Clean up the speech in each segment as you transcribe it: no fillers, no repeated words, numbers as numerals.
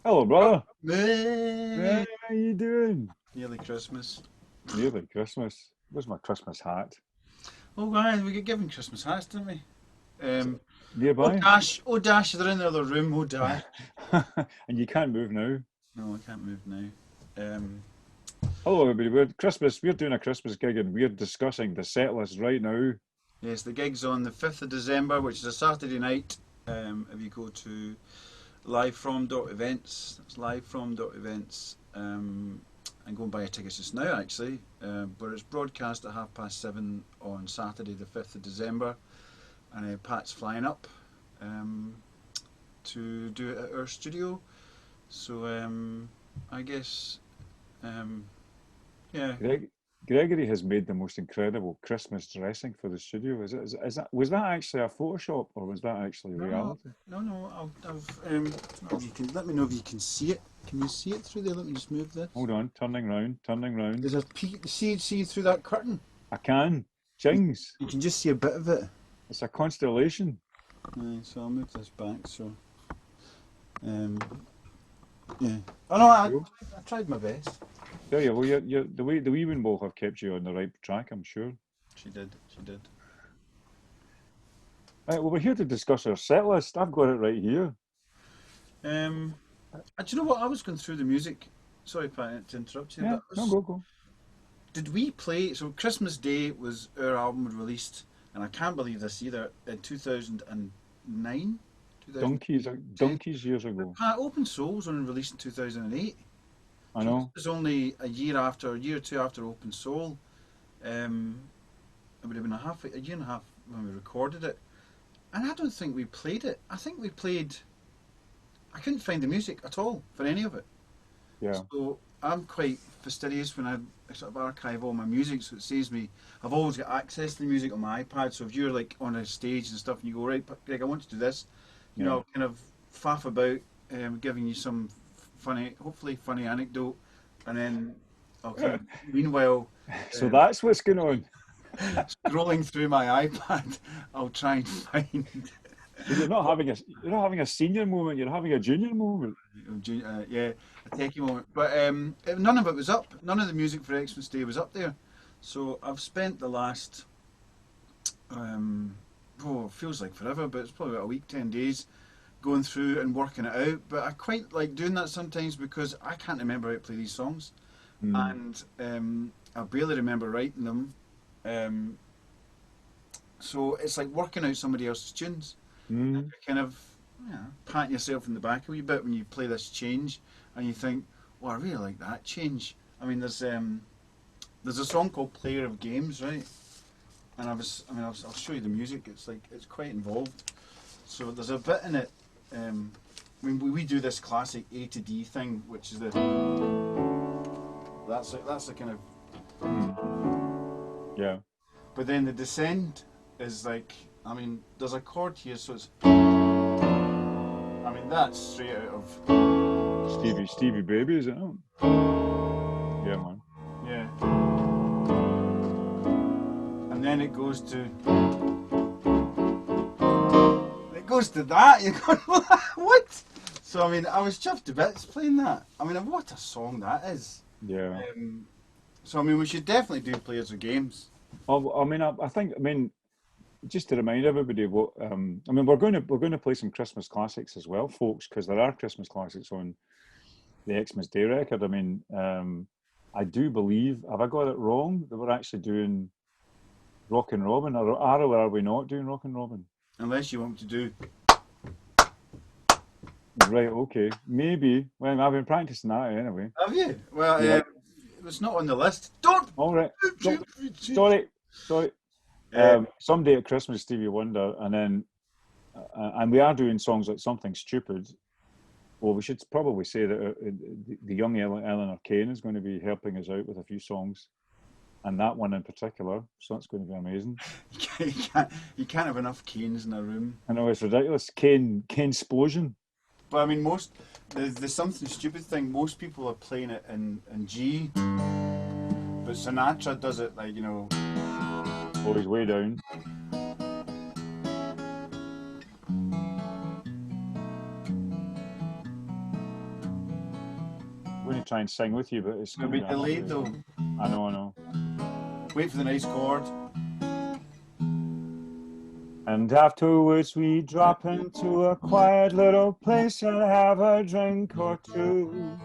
Hello, brother. Meh. How you doing? Nearly Christmas. Nearly Christmas. Where's my Christmas hat? Oh, guys, we get given Christmas hats, didn't we? Is it Um, nearby? oh Dash, they're in the other room. Oh Dash. And you can't move now. No, I can't move now. Um, Hello, everybody. We're doing a Christmas gig and we're discussing the set list right now. yes, the gig's on the 5th of December, which is a Saturday night. If you go to livefrom.events, that's livefrom.events. And go and buy your tickets just now, actually. But it's broadcast at 7:30 on Saturday, the 5th of December. And Pat's flying up um, to do it at our studio. So I guess, um, yeah. Greg, Gregory has made the most incredible Christmas dressing for the studio. Is that was that actually a Photoshop or was that actually No, no, reality? no. If you can let me know if you can see it. Can you see it through there? Let me just move this. Hold on, turning round, turning round. There's a peek. See through that curtain. I can. You, Jings. you can just see a bit of it. It's a constellation. So I'll move this back. So um, yeah. Oh no, I tried my best. Tell you, well, the wee one will have kept you on the right track, I'm sure. She did. She did. Right, well, we're here to discuss our set list. I've got it right here. Um, do you know what? I was going through the music. Sorry, Pat, to interrupt you, Yeah, but no, go. did we play? So Christmas Day was our album released, and I can't believe this either. In 2009, ten. Donkeys years But ago. Pat, Open Soul was only released in 2008. I So this know. was only a year or two after Open Soul. Um, it would have been a year and a half when we recorded it, and I don't think we played it. I think we played. I couldn't find the music at all for any of it. Yeah. So I'm quite fastidious when I sort of archive all my music, so it saves me. I've always got access to the music on my iPad. So if you're like on a stage and stuff, and you go right, Greg, I want to do this, Yeah. I'll kind of faff about, giving you some funny, hopefully funny anecdote, and then I'll kind of meanwhile So um, that's what's going on. scrolling through my iPad, I'll try and find. So you're not having a senior moment, you're having a junior moment. Yeah, a techie moment. But none of it was up. None of the music for Xmas Day was up there. So I've spent the last, it feels like forever, but it's probably about a week, 10 days, going through and working it out. But I quite like doing that sometimes because I can't remember how to play these songs. Hmm. And I barely remember writing them. Um, so it's like working out somebody else's tunes. Hmm. Kind of patting yourself in the back a wee bit when you play this change and you think, well, I really like that change. I mean, there's a song called Player of Games, right? And I'll show you the music. It's like it's quite involved. So there's a bit in it. We do this classic A to D thing, which is that's the kind of. Hmm. Yeah. But then the descent is like, there's a chord here, so it's. That's straight out of. Stevie Baby, is it not? Yeah, man. Yeah. And then it goes to that. You're going, what? So I was chuffed to bits playing that. What a song that is. Yeah. So we should definitely do Players of Games. I think, just to remind everybody what, we're going to play some Christmas classics as well, folks, because there are Christmas classics on the Xmas Day record. I do believe, have I got it wrong, that we're actually doing Rockin' Robin, or are we not doing Rockin' Robin? Unless you want to do. Right, okay. Maybe. Well, I've been practicing that anyway. Have you? Well, Yeah. it's not on the list. Don't. All right. No, sorry. Sorry. Uh, Someday at Christmas, Stevie Wonder, and we are doing songs like Something Stupid. Well, we should probably say that the young Eleanor Kane is going to be helping us out with a few songs, and that one in particular. So that's going to be amazing. you can't have enough canes in a room. I know it's ridiculous. Kane Explosion. But the something stupid thing. Most people are playing it in G, but Sinatra does it like Oh, he's way down. going to try and sing with you, but it's Gonna going be to be delayed though. I know, I know. Wait for the nice chord. And afterwards we drop into a quiet little place and have a drink or two.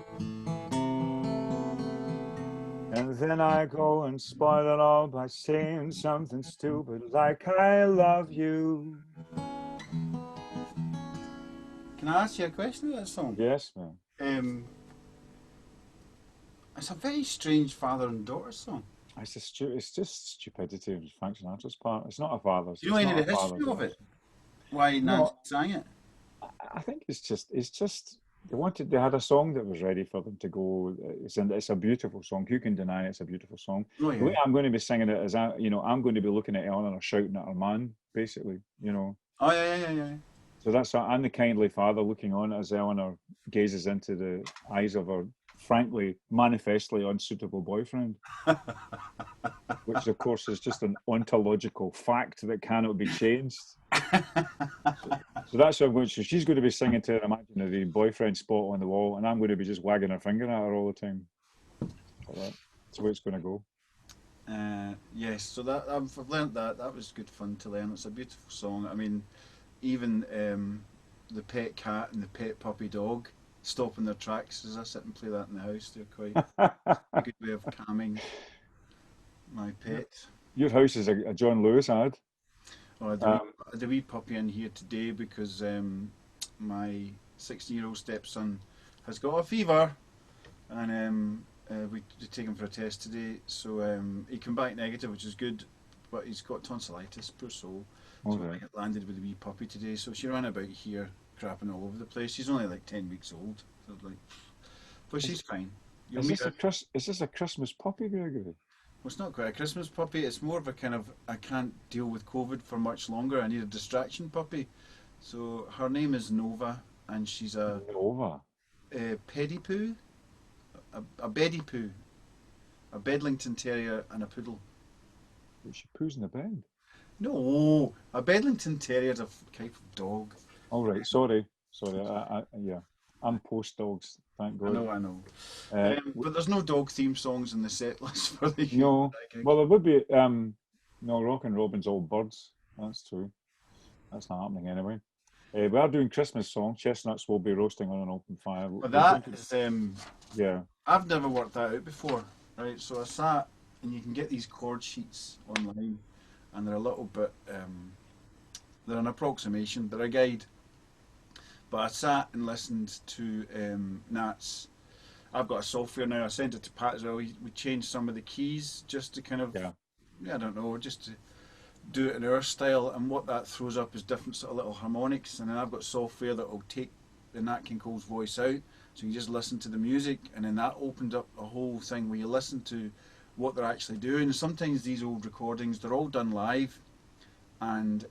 And then I go and spoil it all by saying something stupid like I love you. Can I ask you a question about that song? Yes, man. It's a very strange father and daughter song. It's just stupidity on Frank Sinatra's part. It's not a father's. Do you know It's any not of a the history father's of voice. it? Why Nancy No, sang it? I think it's just they had a song that was ready for them to go. It's a beautiful song. Who can deny it's a beautiful song? Oh The way yeah. I'm going to be singing it is, I'm going to be looking at Eleanor shouting at her man, basically. Oh yeah. So I'm the kindly father looking on as Eleanor gazes into the eyes of her frankly, manifestly unsuitable boyfriend, which of course is just an ontological fact that cannot be changed. So that's what I'm going to. She's going to be singing to her imaginary boyfriend spot on the wall, and I'm going to be just wagging her finger at her all the time. Like that. That's the way it's going to go. Yes, so that I've learnt that. That was good fun to learn. It's a beautiful song. I mean, even the pet cat and the pet puppy dog stop in their tracks as I sit and play that in the house. They're quite a good way of calming my your, pet. your house is a John Lewis ad. Oh, Um, I had a wee puppy in here today because my 16-year-old stepson has got a fever, and we take him for a test today. So he came back negative, which is good, but he's got tonsillitis, poor soul. So okay. I landed with a wee puppy today. So she ran about here, crapping all over the place. She's only like 10 weeks old, so like, but Is, she's fine. You'll is meet this her. is this a Christmas puppy, Gregory? Well, it's not quite a Christmas puppy. It's more of a kind of I can't deal with COVID for much longer. I need a distraction puppy. So her name is Nova, and she's Nova. a pedipoo, a bedipoo, a Bedlington Terrier, and a poodle. She poos in the bed. No, a Bedlington Terrier is a type of dog. All right. Sorry. Yeah. I'm post dogs. Thank I God. know, I know. Uh, But there's no dog theme songs in the set list for the human no. gig. Well, there would be. No, Rockin' Robin's all birds. That's true. That's not happening anyway. We are doing Christmas songs. Chestnuts will be roasting on an open fire. But We're going that to, is, yeah. I've never worked that out before, right? So I sat, and you can get these chord sheets online, and they're a little bit, they're an approximation, they're a guide. But I sat and listened to Nat's. I've got a software now. I sent it to Pat as well. We changed some of the keys just to kind of, Yeah. yeah, I don't know, just to do it in our style. And what that throws up is different sort of little harmonics. And then I've got software that will take the Nat King Cole's voice out, so you just listen to the music, and then that opened up a whole thing where you listen to what they're actually doing. Sometimes these old recordings, they're all done live, and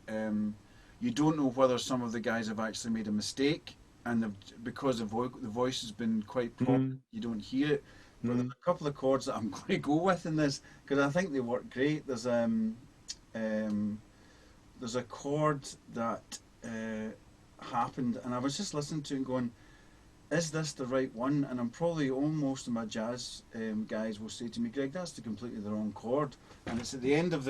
you don't know whether some of the guys have actually made a mistake, and because the voice has been quite prominent, Mm, you don't hear it. But there's mm, a couple of chords that I'm going to go with in this because I think they work great. Um, there's a chord that happened, and I was just listening to it and going, "Is this the right one?" And I'm probably most of my jazz guys will say to me, "Greg, that's completely the wrong chord," and it's at the end of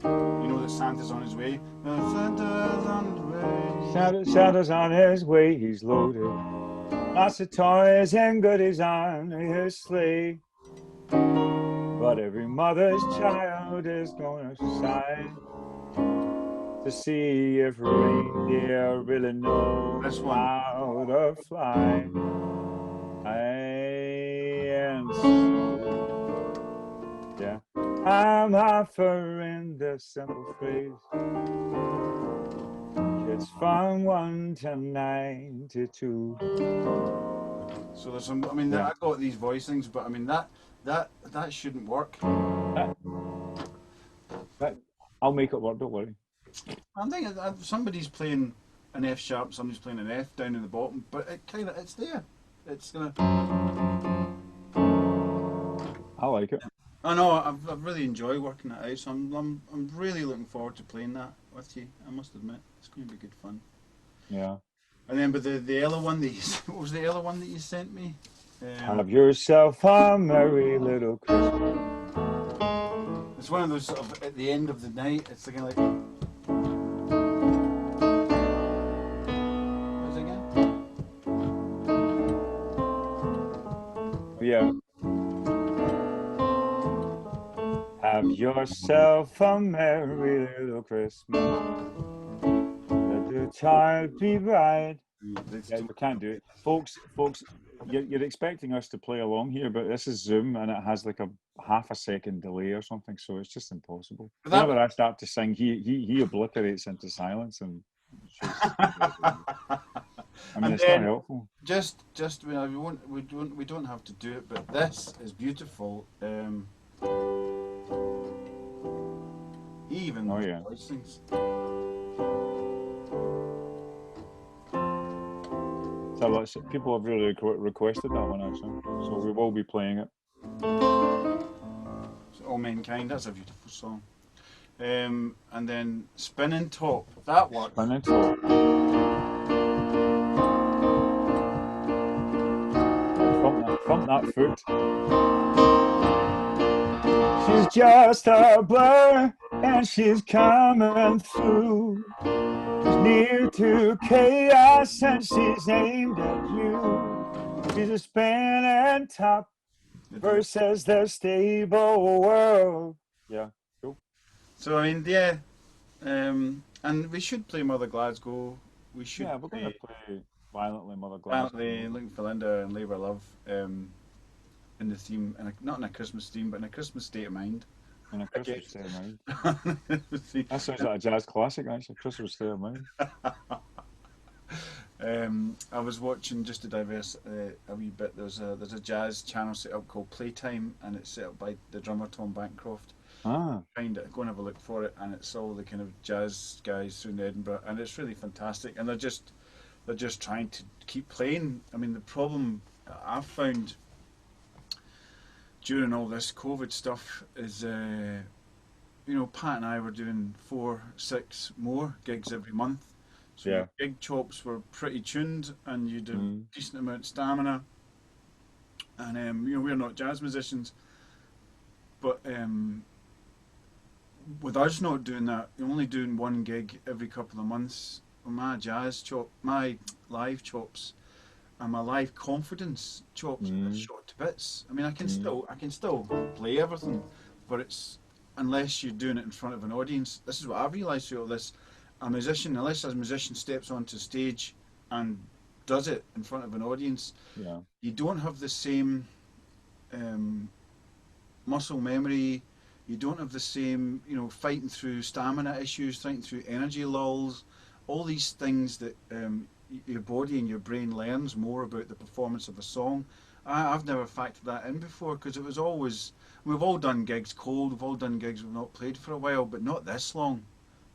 you know that Santa's on his way. Santa's on his way. Santa's on his way. He's loaded. Lots of toys and goodies on his sleigh. But every mother's child is gonna sigh to see if reindeer really know This one. how to fly. And so, yeah, I'm offering this simple phrase. Kids from 1 to 92. So there's some. I mean, Yeah, I got these voicings, but I mean that shouldn't work. that, that, I'll make it work, don't worry. I'm thinking somebody's playing an F sharp, somebody's playing an F down in the bottom, but it's there. It's gonna. I like it. I know. I've really enjoyed working it out. So I'm really looking forward to playing that with you. I must admit, it's going to be good fun. Yeah. And then, but the other one that you, what was the other one that you sent me? Have yourself a merry little Christmas. It's one of those sort of at the end of the night. It's like what is it again? Yeah. Have yourself a merry little Christmas. Let the child be bright. Yeah, we can't do it, folks. You're expecting us to play along here, but this is Zoom and it has like a half a second delay or something, so it's just impossible. But Whenever I start to sing, he obliterates into silence and shoots. I mean, and it's not then helpful. just we don't have to do it, but this is beautiful. Even Oh those yeah. voicings. So people have really requested that one actually, so we will be playing it. All Mankind. That's a beautiful song. And then Spinning Top. That works. Spinning Top. Yeah, thump that foot. She's just a blur, and she's coming through. She's near to chaos, and she's aimed at you. She's a spinning top versus the stable world. Yeah, cool. So I mean, yeah. And we should play Mother Glasgow. We should Yeah, we're going to play play Violently Mother apparently Glasgow Looking for Linda and Labour Love in the theme, not in a Christmas theme, but in a Christmas state of mind. in a Again. Christmas State of Mind. That sounds like a jazz classic, actually. Christmas State of Mind. I was watching, just to diverse a wee bit. There's a jazz channel set up called Playtime, and it's set up by the drummer Tom Bancroft. Ah, Find it, go and have a look for it, and it's all the kind of jazz guys through Edinburgh, and it's really fantastic. And they're just trying to keep playing. I mean, the problem I've found during all this COVID stuff is, Pat and I were doing 4, 6 more gigs every month. So yeah. your gig chops were pretty tuned, and you'd have Mm, decent amount of stamina. And we're not jazz musicians, but with us not doing that, you're only doing one gig every couple of months. My live chops, and my live confidence chops are mm, shot to bits. I mean, mm, I can still play everything, but it's unless you're doing it in front of an audience. This is what I've realised through all this. Unless a musician steps onto stage and does it in front of an audience, yeah. you don't have the same um, muscle memory. You don't have the same, fighting through stamina issues, fighting through energy lulls, all these things that your body and your brain learns more about the performance of a song. I've never factored that in before, because it was always, we've all done gigs cold, we've all done gigs we've not played for a while, but not this long.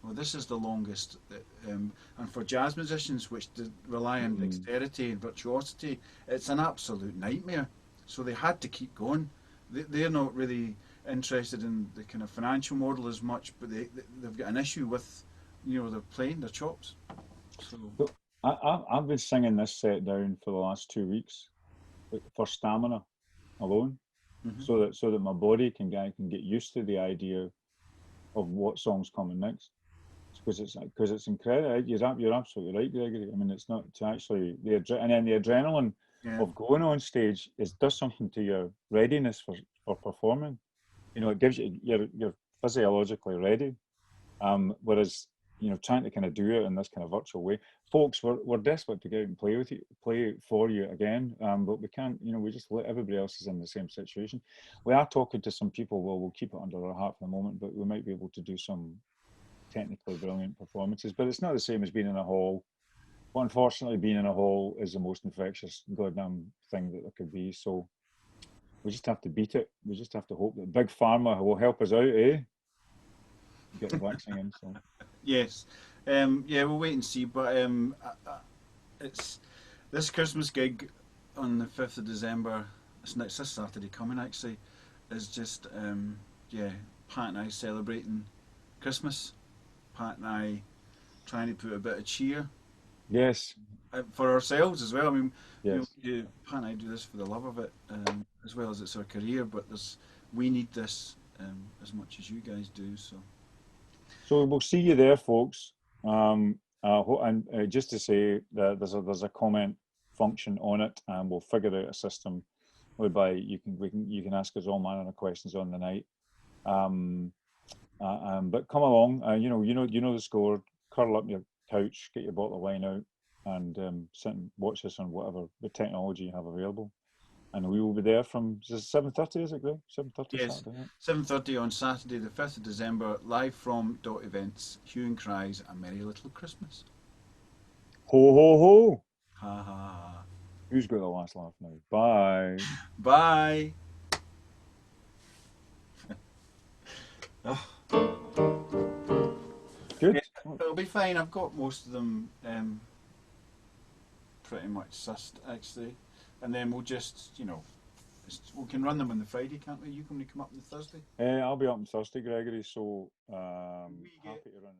Well, this is the longest, and for jazz musicians, which rely on Mm. dexterity and virtuosity, it's an absolute nightmare. So they had to keep going. They're not really interested in the kind of financial model as much, but they've got an issue with, they're playing their chops. So So I've been singing this set down for the last 2 weeks for stamina alone, hmm so that my body can get used to the idea of what song's coming next. Because it's incredible. You're absolutely right, Gregory. I mean, it's not to actually and then the adrenaline yeah, of going on stage does something to your readiness for performing. It gives you're physiologically ready. Whereas trying to kind of do it in this kind of virtual way, folks, we're desperate to get out and play with you, play for you again. But we can't. We just everybody else is in the same situation. We are talking to some people. Well, we'll keep it under our hat for the moment, but we might be able to do some technically brilliant performances. But it's not the same as being in a hall. But unfortunately, being in a hall is the most infectious goddamn thing that there could be. So we just have to beat it. We just have to hope that Big Pharma will help us out, eh? Get the vaccine in. So yes, yeah, we'll wait and see. But it's this Christmas gig on the 5th of December. It's next this Saturday coming actually. Is just yeah, Pat and I celebrating Christmas. Pat and I trying to put a bit of cheer Yes, for ourselves as well. I mean, yes. Pat and I do this for the love of it, as well as it's our career. But we need this as much as you guys do. So So we'll see you there, folks. And just to say that there's a comment function on it, and we'll figure out a system whereby you can ask us all manner of questions on the night. Um, but come along, you know the score. Curl up your couch, get your bottle of wine out, and sit and watch this on whatever the technology you have available. And we will be there from 7:30. Is it, Greg? 7:30 yes, Saturday night. 7:30 on Saturday, the 5th of December, live from Dot Events. Hue and Cries, A Merry Little Christmas. Ho ho ho! Ha ha ha. Who's got the last laugh now? Bye. Bye. Oh, yeah, Good. it'll be fine. I've got most of them pretty much sussed actually, and then we'll just we can run them on the Friday, can't we? You can come up on the Thursday. I'll be up on Thursday, Gregory. So We get happy to run.